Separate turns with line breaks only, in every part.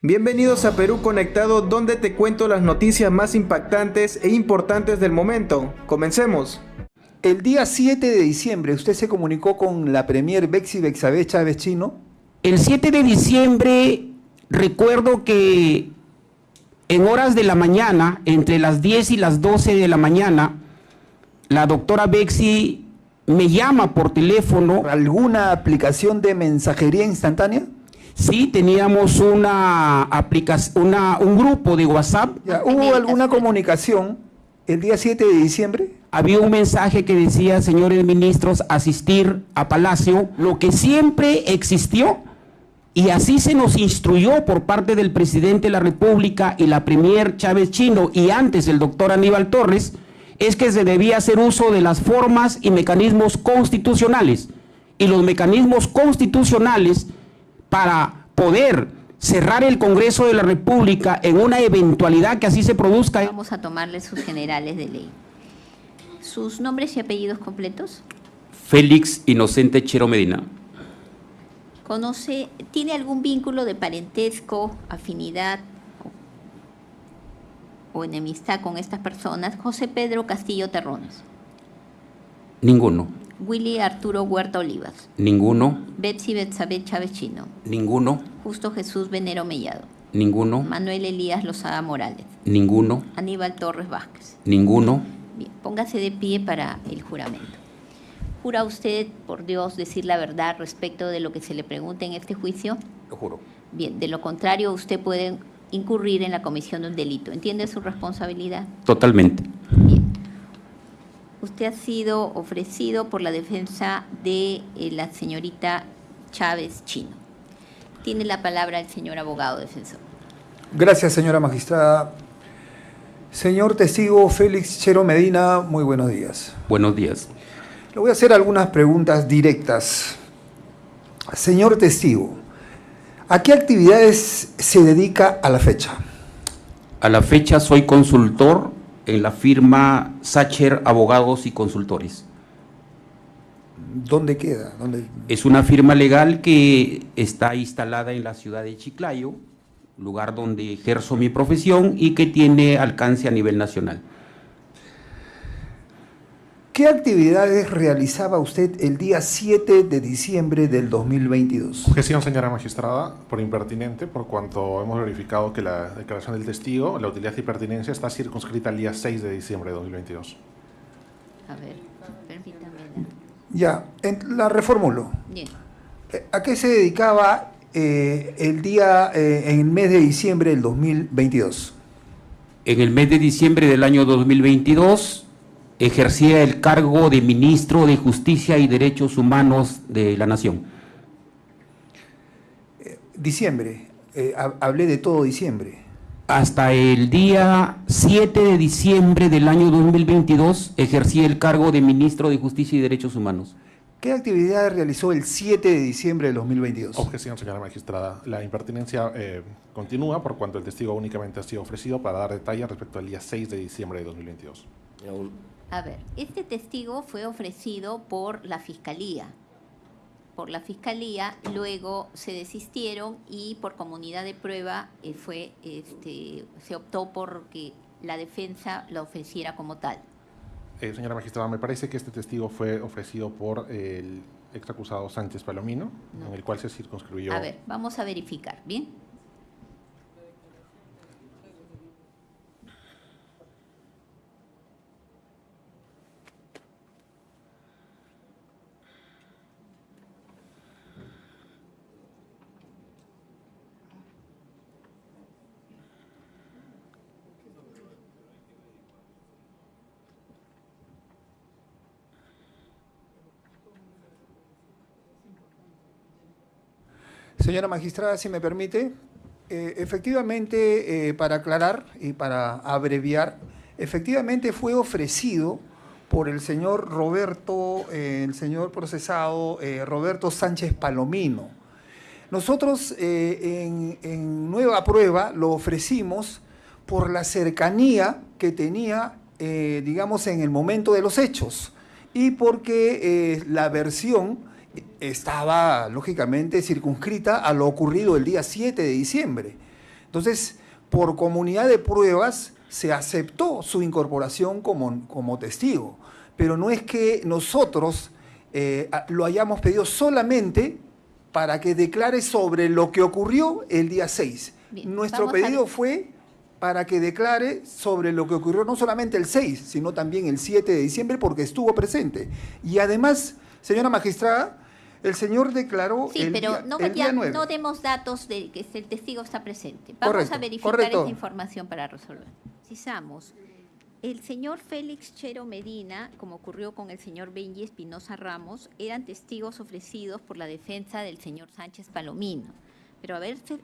Bienvenidos a Perú Conectado, donde te cuento las noticias más impactantes e importantes del momento. Comencemos.
El día 7 de diciembre, ¿usted se comunicó con la premier Betsy Bexabé Chávez Chino?
El 7 de diciembre recuerdo que en horas de la mañana, entre las 10 y las 12 de la mañana, la doctora Betsy me llama por teléfono.
¿Alguna aplicación de mensajería instantánea?
Sí, teníamos una aplicación, un grupo de WhatsApp.
¿Hubo alguna comunicación el día 7 de diciembre?
Había un mensaje que decía, señores ministros, asistir a Palacio, lo que siempre existió, y así se nos instruyó por parte del presidente de la República y la premier Chávez Chino, y antes el doctor Aníbal Torres, es que se debía hacer uso de las formas y mecanismos constitucionales. Y los mecanismos constitucionales para poder cerrar el Congreso de la República en una eventualidad que así se produzca.
Vamos a tomarle sus generales de ley. ¿Sus nombres y apellidos completos?
Félix Inocente Chero Medina.
¿Tiene algún vínculo de parentesco, afinidad o enemistad con estas personas? José Pedro Castillo Terrones.
Ninguno.
Willy Arturo Huerta Olivas.
Ninguno.
Betsy Bexabé Chávez Chino.
Ninguno.
Justo Jesús Venero Mellado.
Ninguno.
Manuel Elías Lozada Morales.
Ninguno.
Aníbal Torres Vázquez.
Ninguno.
Bien, póngase de pie para el juramento. ¿Jura usted, por Dios, decir la verdad respecto de lo que se le pregunte en este juicio?
Lo juro.
Bien, de lo contrario, usted puede incurrir en la comisión de un delito. ¿Entiende su responsabilidad?
Totalmente.
Bien. Usted ha sido ofrecido por la defensa de la señorita Chávez Chino. Tiene la palabra el señor abogado defensor.
Gracias, señora magistrada. Señor testigo Félix Chero Medina, muy buenos días.
Buenos días.
Le voy a hacer algunas preguntas directas. Señor testigo, ¿a qué actividades se dedica a la fecha?
A la fecha soy consultor en la firma Sacher Abogados y Consultores.
¿Dónde queda?
Es una firma legal que está instalada en la ciudad de Chiclayo, lugar donde ejerzo mi profesión y que tiene alcance a nivel nacional.
¿Qué actividades realizaba usted el día 7 de diciembre del 2022?
Objeción, señora magistrada, por impertinente, por cuanto hemos verificado que la declaración del testigo, la utilidad y pertinencia está circunscrita al día 6 de diciembre de 2022.
A ver, permítame.
Ya, la reformulo.
Bien.
¿A qué se dedicaba en el mes de diciembre del 2022?
En el mes de diciembre del año 2022 ejercía el cargo de ministro de Justicia y Derechos Humanos de la Nación.
Diciembre, hablé de todo diciembre.
Hasta el día 7 de diciembre del año 2022 ejercía el cargo de ministro de Justicia y Derechos Humanos.
¿Qué actividades realizó el 7 de diciembre del 2022?
Objeción, señora magistrada. La impertinencia continúa por cuanto el testigo únicamente ha sido ofrecido para dar detalles respecto al día 6 de diciembre de 2022.
A ver, este testigo fue ofrecido por la Fiscalía. Luego se desistieron y por comunidad de prueba se optó por que la defensa lo ofreciera como tal.
Señora magistrada, me parece que este testigo fue ofrecido por el exacusado Sánchez Palomino,
No.
en el cual se circunscribió.
A ver, vamos a verificar, ¿bien?
Señora magistrada, si me permite, efectivamente, para aclarar y para abreviar, efectivamente fue ofrecido por el señor el señor procesado Roberto Sánchez Palomino. Nosotros en nueva prueba lo ofrecimos por la cercanía que tenía, digamos, en el momento de los hechos y porque la versión estaba, lógicamente, circunscrita a lo ocurrido el día 7 de diciembre. Entonces, por comunidad de pruebas, se aceptó su incorporación como testigo. Pero no es que nosotros lo hayamos pedido solamente para que declare sobre lo que ocurrió el día 6.
Bien,
Nuestro pedido fue para que declare sobre lo que ocurrió no solamente el 6, sino también el 7 de diciembre, porque estuvo presente. Y además, señora magistrada, el señor declaró
sí, pero
el día 9.
No demos datos de que el testigo está presente. Vamos
Correcto,
a verificar
correcto.
esa información para resolver. Precisamos. El señor Félix Chero Medina, como ocurrió con el señor Benji Espinosa Ramos, eran testigos ofrecidos por la defensa del señor Sánchez Palomino. Pero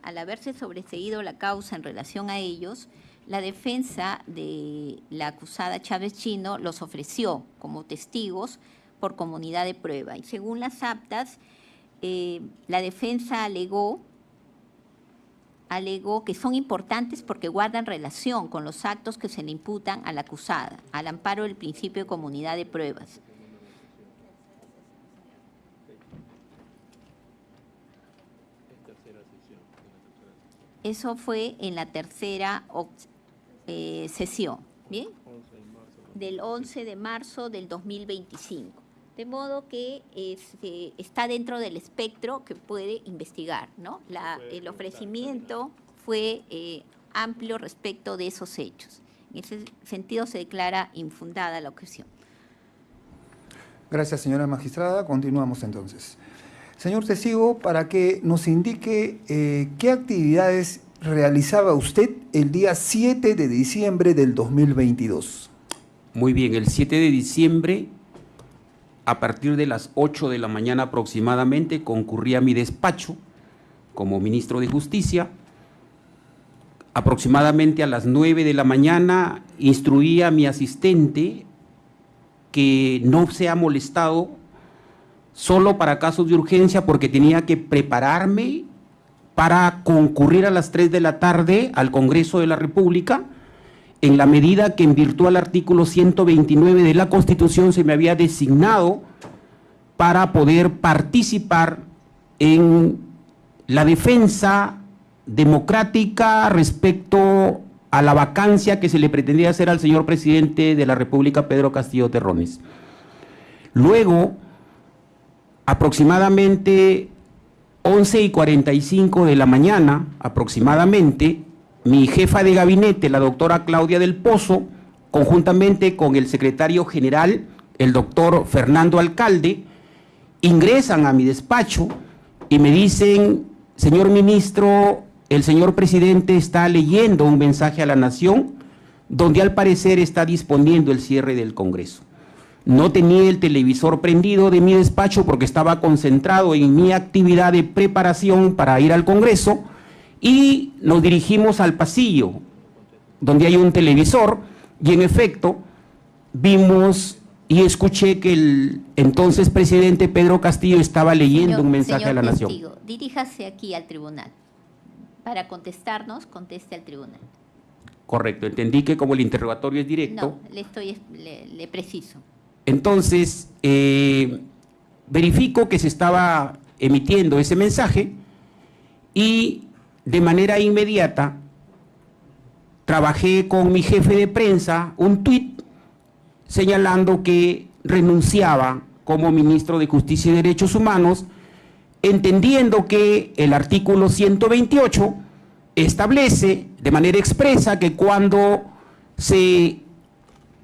al haberse sobreseído la causa en relación a ellos, la defensa de la acusada Chávez Chino los ofreció como testigos por comunidad de prueba. Y según las actas, la defensa alegó que son importantes porque guardan relación con los actos que se le imputan a la acusada, al amparo del principio de comunidad de pruebas. Eso fue en la tercera sesión, ¿bien? Del 11 de marzo del 2025. De modo que está dentro del espectro que puede investigar, ¿no? El ofrecimiento fue amplio respecto de esos hechos. En ese sentido se declara infundada la objeción.
Gracias, señora magistrada. Continuamos entonces. Señor testigo, para que nos indique qué actividades realizaba usted el día 7 de diciembre del 2022.
Muy bien, el 7 de diciembre, a partir de las 8 de la mañana aproximadamente, concurrí a mi despacho como ministro de Justicia. Aproximadamente a las 9 de la mañana instruí a mi asistente que no sea molestado solo para casos de urgencia, porque tenía que prepararme para concurrir a las 3 de la tarde al Congreso de la República, en la medida que en virtud al artículo 129 de la Constitución se me había designado para poder participar en la defensa democrática respecto a la vacancia que se le pretendía hacer al señor presidente de la República, Pedro Castillo Terrones. Luego, aproximadamente 11:45 de la mañana, aproximadamente, mi jefa de gabinete, la doctora Claudia del Pozo, conjuntamente con el secretario general, el doctor Fernando Alcalde, ingresan a mi despacho y me dicen: señor ministro, el señor presidente está leyendo un mensaje a la nación donde al parecer está disponiendo el cierre del Congreso. No tenía el televisor prendido de mi despacho porque estaba concentrado en mi actividad de preparación para ir al Congreso, y nos dirigimos al pasillo donde hay un televisor, y en efecto vimos y escuché que el entonces presidente Pedro Castillo estaba leyendo un mensaje a la nación.
Testigo, diríjase aquí al tribunal. Para contestarnos, conteste al tribunal.
Correcto, entendí que como el interrogatorio es directo.
No, le preciso.
Entonces, verifico que se estaba emitiendo ese mensaje y de manera inmediata trabajé con mi jefe de prensa un tuit señalando que renunciaba como ministro de Justicia y Derechos Humanos, entendiendo que el artículo 128 establece de manera expresa que cuando se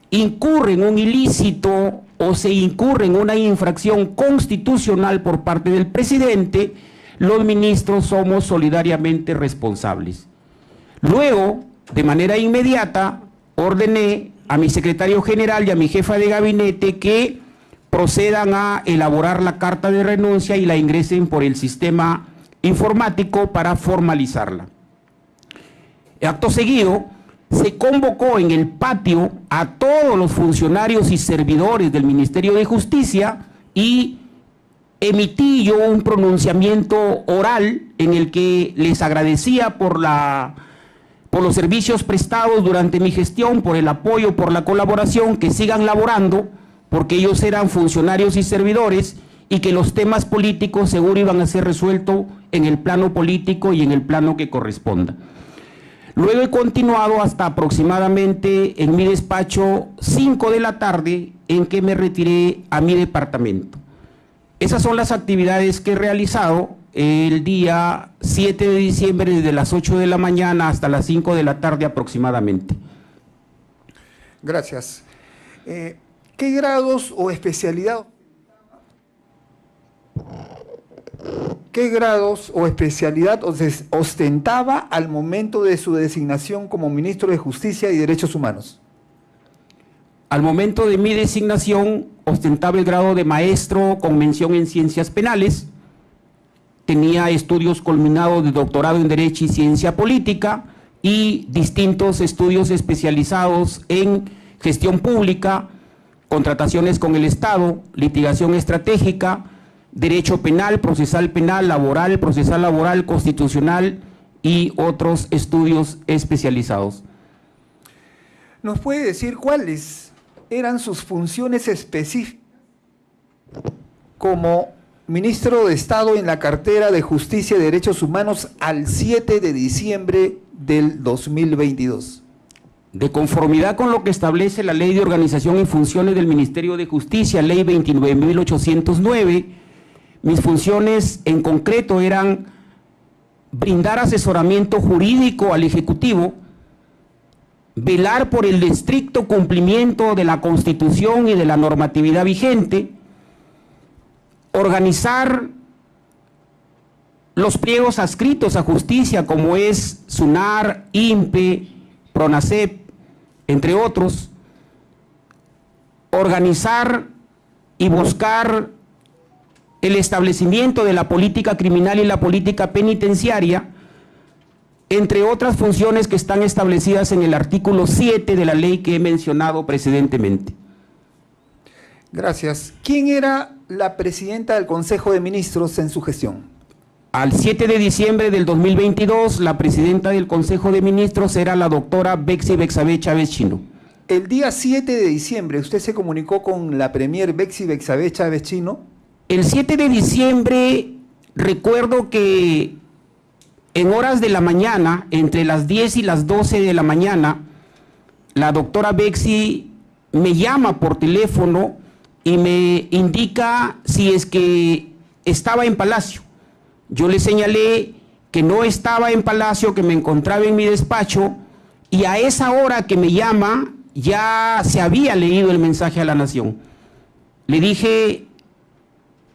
incurre en un ilícito o se incurre en una infracción constitucional por parte del presidente, los ministros somos solidariamente responsables. Luego, de manera inmediata, ordené a mi secretario general y a mi jefa de gabinete que procedan a elaborar la carta de renuncia y la ingresen por el sistema informático para formalizarla. Acto seguido, se convocó en el patio a todos los funcionarios y servidores del Ministerio de Justicia y emití yo un pronunciamiento oral en el que les agradecía por los servicios prestados durante mi gestión, por el apoyo, por la colaboración, que sigan laborando, porque ellos eran funcionarios y servidores, y que los temas políticos seguro iban a ser resueltos en el plano político y en el plano que corresponda. Luego he continuado hasta aproximadamente en mi despacho 5 de la tarde, en que me retiré a mi departamento. Esas son las actividades que he realizado el día 7 de diciembre desde las 8 de la mañana hasta las 5 de la tarde aproximadamente.
Gracias. ¿Qué grados o especialidad? ¿Qué grados o especialidad ostentaba al momento de su designación como ministro de Justicia y Derechos Humanos?
Al momento de mi designación ostentaba el grado de maestro con mención en ciencias penales, tenía estudios culminados de doctorado en Derecho y Ciencia Política y distintos estudios especializados en gestión pública, contrataciones con el Estado, litigación estratégica, derecho penal, procesal laboral, constitucional y otros estudios especializados.
¿Nos puede decir cuáles eran sus funciones específicas como ministro de Estado en la cartera de Justicia y Derechos Humanos al 7 de diciembre del 2022?
De conformidad con lo que establece la Ley de Organización y Funciones del Ministerio de Justicia, Ley 29.809, mis funciones en concreto eran brindar asesoramiento jurídico al Ejecutivo, velar por el estricto cumplimiento de la Constitución y de la normatividad vigente, organizar los pliegos adscritos a justicia como es SUNAR, INPE, PRONACEP, entre otros, organizar y buscar el establecimiento de la política criminal y la política penitenciaria, entre otras funciones que están establecidas en el artículo 7 de la ley que he mencionado precedentemente.
Gracias. ¿Quién era la presidenta del Consejo de Ministros en su gestión?
Al 7 de diciembre del 2022, la presidenta del Consejo de Ministros era la doctora Betsy Bexabe Chávez Chino.
El día 7 de diciembre, ¿usted se comunicó con la premier Betsy Bexabe Chávez Chino?
El 7 de diciembre recuerdo que en horas de la mañana, entre las 10 y las 12 de la mañana, la doctora Betsy me llama por teléfono y me indica si es que estaba en Palacio. Yo le señalé que no estaba en Palacio, que me encontraba en mi despacho, y a esa hora que me llama ya se había leído el mensaje a la nación. Le dije: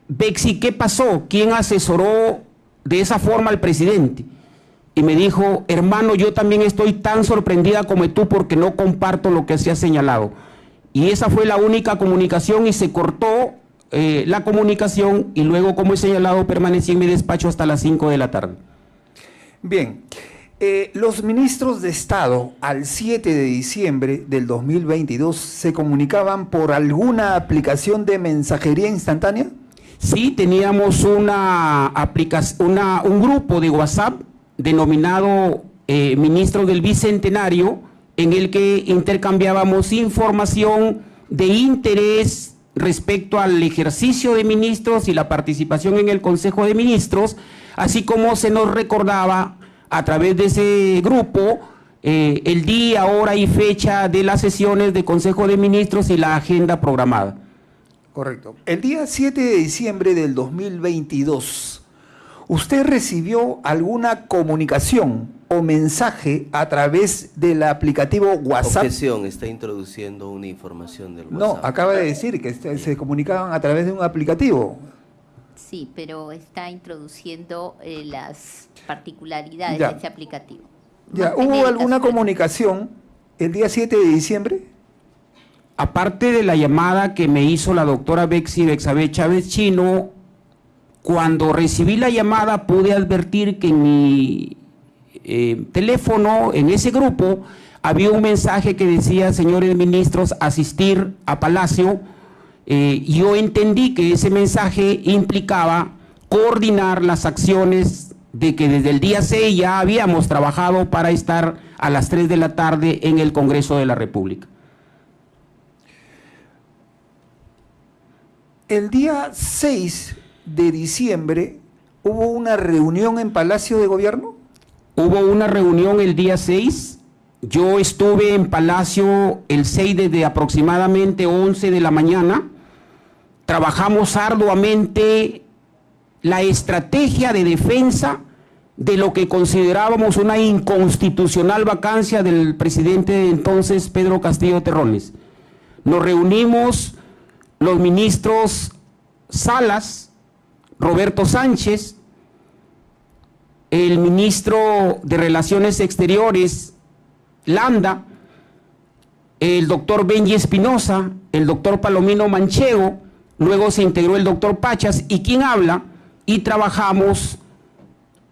Betsy, ¿qué pasó? ¿Quién asesoró de esa forma al presidente? Y me dijo: hermano, yo también estoy tan sorprendida como tú porque no comparto lo que se ha señalado. Y esa fue la única comunicación y se cortó la comunicación y luego, como he señalado, permanecí en mi despacho hasta las 5 de la tarde.
Bien, los ministros de Estado al 7 de diciembre del 2022 ¿se comunicaban por alguna aplicación de mensajería instantánea?
Sí, teníamos un grupo de WhatsApp denominado Ministros del Bicentenario, en el que intercambiábamos información de interés respecto al ejercicio de ministros y la participación en el Consejo de Ministros, así como se nos recordaba a través de ese grupo el día, hora y fecha de las sesiones de Consejo de Ministros y la agenda programada.
Correcto. El día 7 de diciembre del 2022, ¿usted recibió alguna comunicación o mensaje a través del aplicativo WhatsApp?
Objeción, está introduciendo una información del WhatsApp.
No, acaba de decir que se comunicaban a través de un aplicativo.
Sí, pero está introduciendo las particularidades
Ya.
de ese aplicativo.
Ya,
Más
¿hubo
genéricas,
alguna
pero-
comunicación el día 7 de diciembre?
Aparte de la llamada que me hizo la doctora Betsy Bexabe Chávez Chino, cuando recibí la llamada pude advertir que en mi teléfono, en ese grupo, había un mensaje que decía: señores ministros, asistir a Palacio. Yo entendí que ese mensaje implicaba coordinar las acciones de que desde el día 6 ya habíamos trabajado para estar a las 3 de la tarde en el Congreso de la República.
El día 6 de diciembre hubo una reunión en Palacio de Gobierno.
Hubo una reunión el día 6. Yo estuve en Palacio el 6 desde aproximadamente 11 de la mañana. Trabajamos arduamente la estrategia de defensa de lo que considerábamos una inconstitucional vacancia del presidente de entonces, Pedro Castillo Terrones. Nos reunimos los ministros Salas, Roberto Sánchez, el ministro de Relaciones Exteriores, Landa, el doctor Benji Espinosa, el doctor Palomino Manchego, luego se integró el doctor Pachas, y quien habla, y trabajamos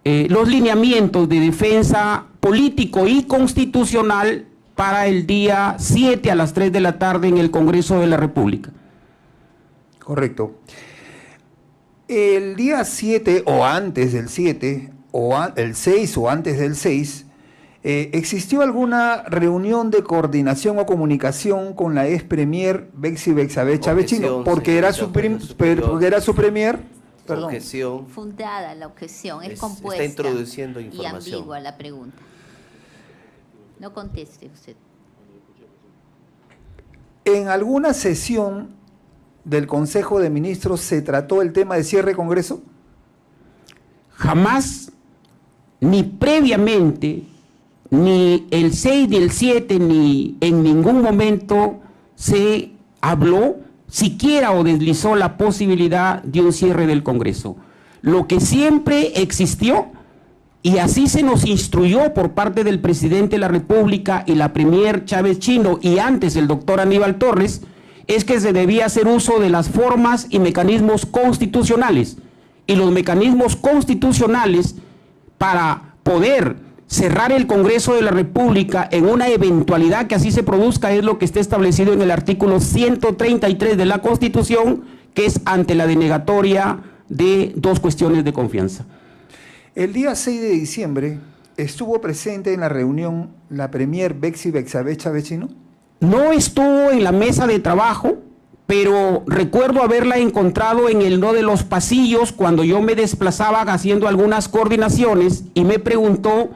los lineamientos de defensa político y constitucional para el día 7 a las 3 de la tarde en el Congreso de la República.
Correcto. El día 7 o antes del 7, o el 6 o antes del 6, ¿existió alguna reunión de coordinación o comunicación con la ex premier Betsy Bexabe Chávez Chino? Porque era su premier. Perdón.
Objeción.
Fundada la objeción, es compuesta.
Está introduciendo información.
Y ambigua la pregunta. No conteste usted.
¿En alguna sesión del Consejo de Ministros se trató el tema de cierre de Congreso?
Jamás, ni previamente, ni el 6 ni el 7, ni en ningún momento se habló siquiera o deslizó la posibilidad de un cierre del Congreso. Lo que siempre existió, y así se nos instruyó por parte del presidente de la República y la premier Chávez Chino, y antes el doctor Aníbal Torres, es que se debía hacer uso de las formas y mecanismos constitucionales. Y los mecanismos constitucionales para poder cerrar el Congreso de la República en una eventualidad que así se produzca es lo que está establecido en el artículo 133 de la Constitución, que es ante la denegatoria de dos cuestiones de confianza.
El día 6 de diciembre estuvo presente en la reunión la premier Betsy Bexabe Chávez Chino.
No estuvo en la mesa de trabajo, pero recuerdo haberla encontrado en uno de los pasillos cuando yo me desplazaba haciendo algunas coordinaciones, y me preguntó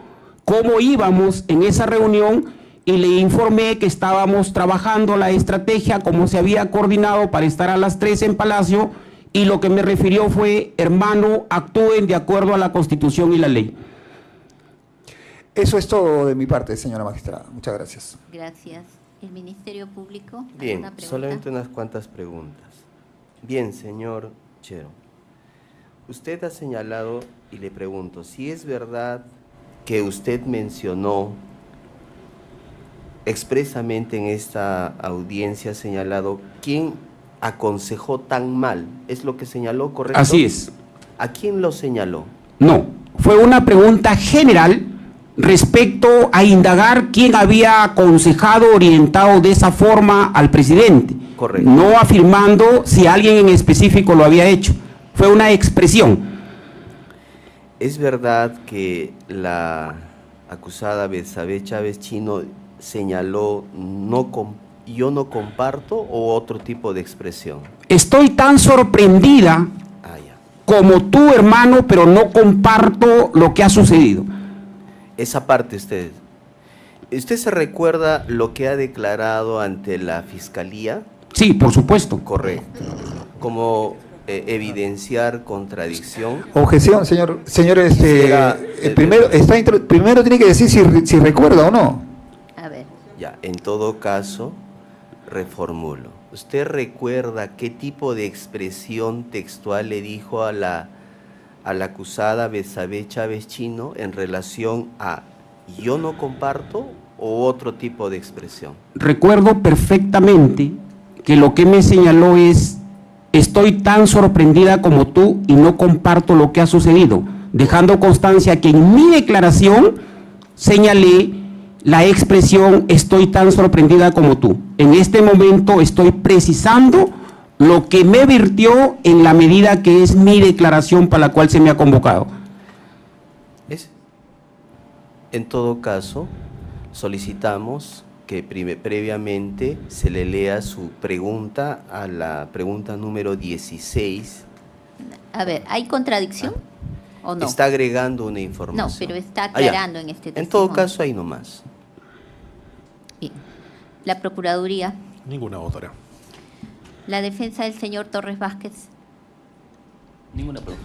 cómo íbamos en esa reunión, y le informé que estábamos trabajando la estrategia, cómo se había coordinado para estar a las 3 en Palacio, y lo que me refirió fue: hermano, actúen de acuerdo a la Constitución y la ley.
Eso es todo de mi parte, señora magistrada. Muchas gracias.
Gracias. ¿El Ministerio Público?
Bien,
¿Alguna pregunta?
solamente unas cuantas preguntas. Bien, señor Chero. Usted ha señalado, y le pregunto, si es verdad que usted mencionó expresamente en esta audiencia, ha señalado quién aconsejó tan mal. ¿Es lo que señaló, correcto?
Así es.
¿A quién lo señaló?
No, fue una pregunta general respecto a indagar quién había aconsejado, orientado de esa forma al presidente.
Correcto.
No afirmando si alguien en específico lo había hecho. Fue una expresión.
¿Es verdad que la acusada Bexabe Chávez Chino señaló yo no comparto, o otro tipo de expresión?
Estoy tan sorprendida como tú, hermano, pero no comparto lo que ha sucedido.
Esa parte ¿Usted se recuerda lo que ha declarado ante la Fiscalía?
Sí, por supuesto.
Correcto. Como evidenciar contradicción.
Objeción, señor. Primero tiene que decir si recuerda o no.
A ver.
Ya, en todo caso, reformulo. ¿Usted recuerda qué tipo de expresión textual le dijo a la acusada Bexabe Chávez Chino en relación a yo no comparto, o otro tipo de expresión?
Recuerdo perfectamente que lo que me señaló es: estoy tan sorprendida como tú y no comparto lo que ha sucedido, dejando constancia que en mi declaración señalé la expresión estoy tan sorprendida como tú. En este momento estoy precisando lo que me virtió en la medida que es mi declaración para la cual se me ha convocado.
En todo caso, solicitamos que previamente se le lea su pregunta a la pregunta número 16.
A ver, ¿hay contradicción? ¿O no?
Está agregando una información.
No, pero está
Ah, ya.
aclarando en este
En todo
testimonio.
caso, ahí nomás.
Bien. La Procuraduría,
Ninguna autora.
la defensa del señor Torres Vázquez,
Ninguna pregunta.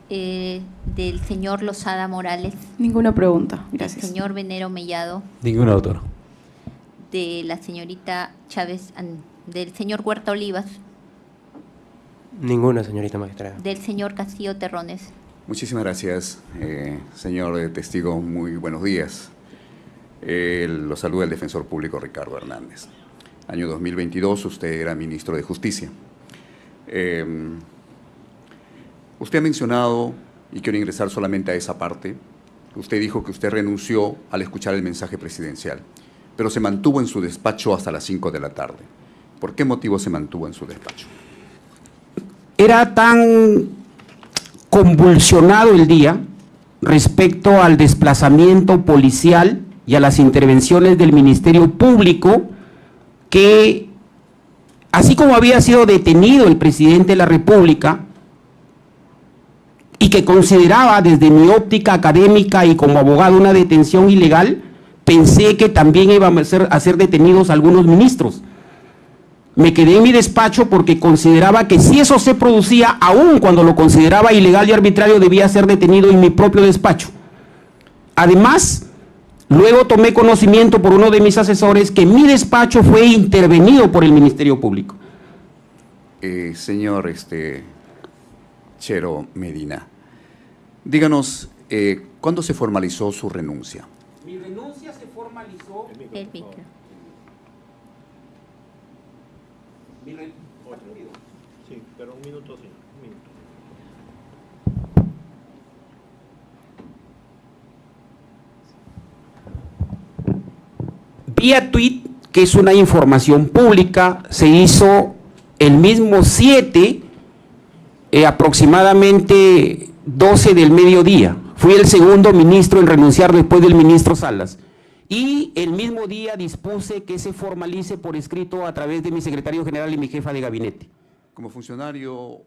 del señor Lozada Morales,
Ninguna pregunta,
del
gracias.
señor Venero Mellado,
Ninguna autora.
de la señorita Chávez, del señor Huerta Olivas,
Ninguna, señorita magistrada.
del señor Castillo Terrones.
Muchísimas gracias, señor testigo. Muy buenos días. Lo saluda el defensor público Ricardo Hernández. Año 2022, usted era ministro de Justicia. Usted ha mencionado, y quiero ingresar solamente a esa parte, usted dijo que usted renunció al escuchar el mensaje presidencial, pero se mantuvo en su despacho hasta las 5 de la tarde. ¿Por qué motivo se mantuvo en su despacho?
Era tan convulsionado el día respecto al desplazamiento policial y a las intervenciones del Ministerio Público que, así como había sido detenido el presidente de la República y que consideraba desde mi óptica académica y como abogado una detención ilegal, pensé que también iban a ser detenidos algunos ministros. Me quedé en mi despacho porque consideraba que si eso se producía, aun cuando lo consideraba ilegal y arbitrario, debía ser detenido en mi propio despacho. Además, luego tomé conocimiento por uno de mis asesores que mi despacho fue intervenido por el Ministerio Público.
Señor Chero Medina, díganos, ¿cuándo se formalizó su renuncia?
Mi renuncia se formalizó.
El micro.
Sí, pero un minuto, sí. Un minuto.
Vía tweet, que es una información pública, se hizo el mismo 7, aproximadamente 12 del mediodía. Fui el segundo ministro en renunciar después del ministro Salas. Y el mismo día dispuse que se formalice por escrito a través de mi secretario general y mi jefa de gabinete.
Como funcionario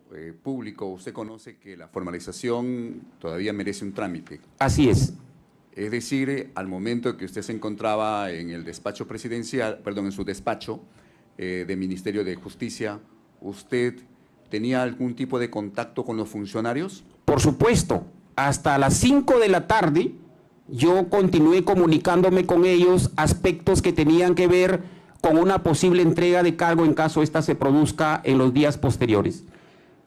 público, usted conoce que la formalización todavía merece un trámite.
Así es.
Es decir, al momento que usted se encontraba en el despacho presidencial, perdón, en su despacho de Ministerio de Justicia, ¿usted tenía algún tipo de contacto con los funcionarios?
Por supuesto, hasta las 5 de la tarde yo continué comunicándome con ellos aspectos que tenían que ver con una posible entrega de cargo en caso esta se produzca en los días posteriores.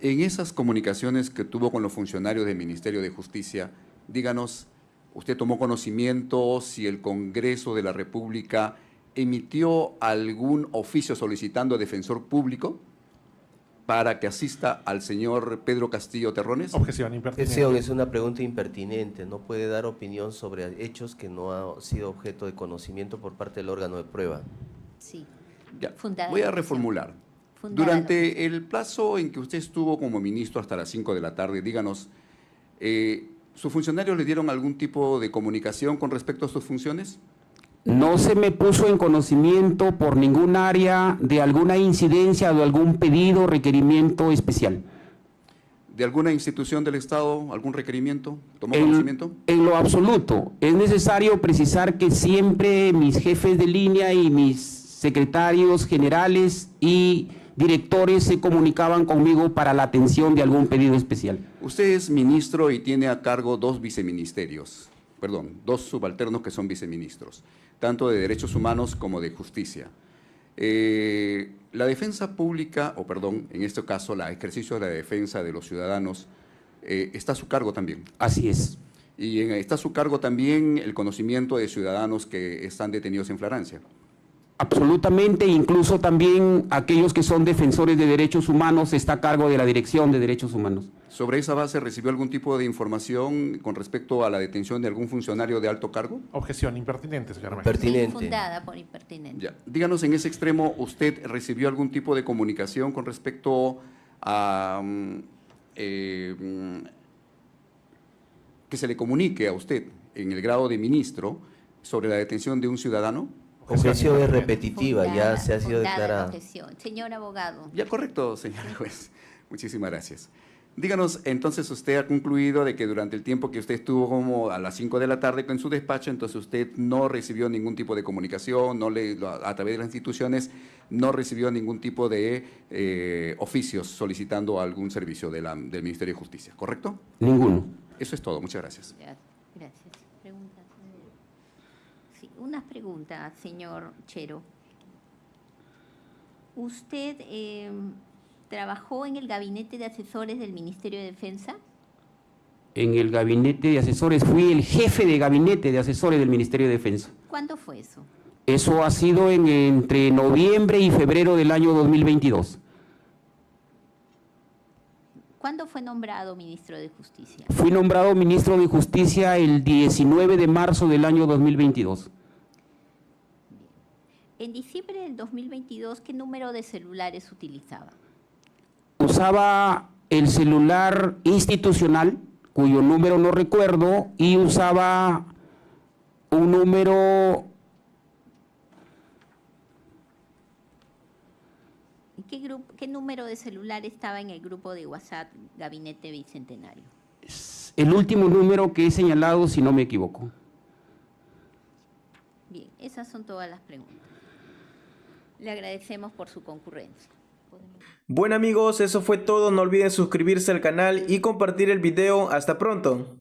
En esas comunicaciones que tuvo con los funcionarios del Ministerio de Justicia, díganos, ¿usted tomó conocimiento si el Congreso de la República emitió algún oficio solicitando defensor público para que asista al señor Pedro Castillo Terrones?
Objeción impertinente.
Sesión, es una pregunta impertinente. No puede dar opinión sobre hechos que no han sido objeto de conocimiento por parte del órgano de prueba.
Sí.
Ya,
Fundada
voy a
la
reformular.
Fundada
Durante el plazo en que usted estuvo como ministro hasta las 5 de la tarde, díganos, ¿sus funcionarios le dieron algún tipo de comunicación con respecto a sus funciones?
No se me puso en conocimiento por ningún área de alguna incidencia o de algún pedido, requerimiento especial.
¿De alguna institución del Estado, algún requerimiento? ¿Tomó conocimiento?
En lo absoluto. Es necesario precisar que siempre mis jefes de línea y mis secretarios generales y directores se comunicaban conmigo para la atención de algún pedido especial.
Usted es ministro y tiene a cargo dos subalternos que son viceministros, tanto de Derechos Humanos como de Justicia. La defensa pública, en este caso, el ejercicio de la defensa de los ciudadanos, está a su cargo también.
Así es.
Y está a su cargo también el conocimiento de ciudadanos que están detenidos en flagrancia.
Absolutamente, incluso también aquellos que son defensores de derechos humanos está a cargo de la Dirección de Derechos Humanos.
¿Sobre esa base recibió algún tipo de información con respecto a la detención de algún funcionario de alto cargo?
Objeción impertinente, señora magistrada.
Pertinente.
Fundada por impertinente.
Ya. Díganos, en ese extremo, ¿usted recibió algún tipo de comunicación con respecto a que se le comunique a usted en el grado de ministro sobre la detención de un ciudadano?
Objeción es repetitiva,
Fundada,
ya se ha sido
fundada la
declarada.
objeción. Señor abogado.
Ya, correcto, señor juez. Muchísimas gracias. Díganos, entonces usted ha concluido de que durante el tiempo que usted estuvo como a las 5 de la tarde en su despacho, entonces usted no recibió ningún tipo de comunicación, a través de las instituciones, no recibió ningún tipo de oficios solicitando algún servicio del Ministerio de Justicia, ¿correcto?
Ninguno.
Eso es todo, muchas gracias.
Gracias. Preguntas. Sí, unas preguntas, señor Chero. ¿Usted trabajó en el gabinete de asesores del Ministerio de Defensa?
En el gabinete de asesores, fui el jefe de gabinete de asesores del Ministerio de Defensa.
¿Cuándo fue eso?
Eso ha sido entre noviembre y febrero del año 2022.
¿Cuándo fue nombrado ministro de Justicia?
Fui nombrado ministro de Justicia el 19 de marzo del año 2022.
En diciembre del 2022, ¿qué número de celulares utilizaba?
Usaba el celular institucional, cuyo número no recuerdo, y usaba un número...
¿Qué número de celular estaba en el grupo de WhatsApp Gabinete Bicentenario?
El último número que he señalado, si no me equivoco.
Bien, esas son todas las preguntas. Le agradecemos por su concurrencia.
Bueno amigos, eso fue todo. No olviden suscribirse al canal y compartir el video. Hasta pronto.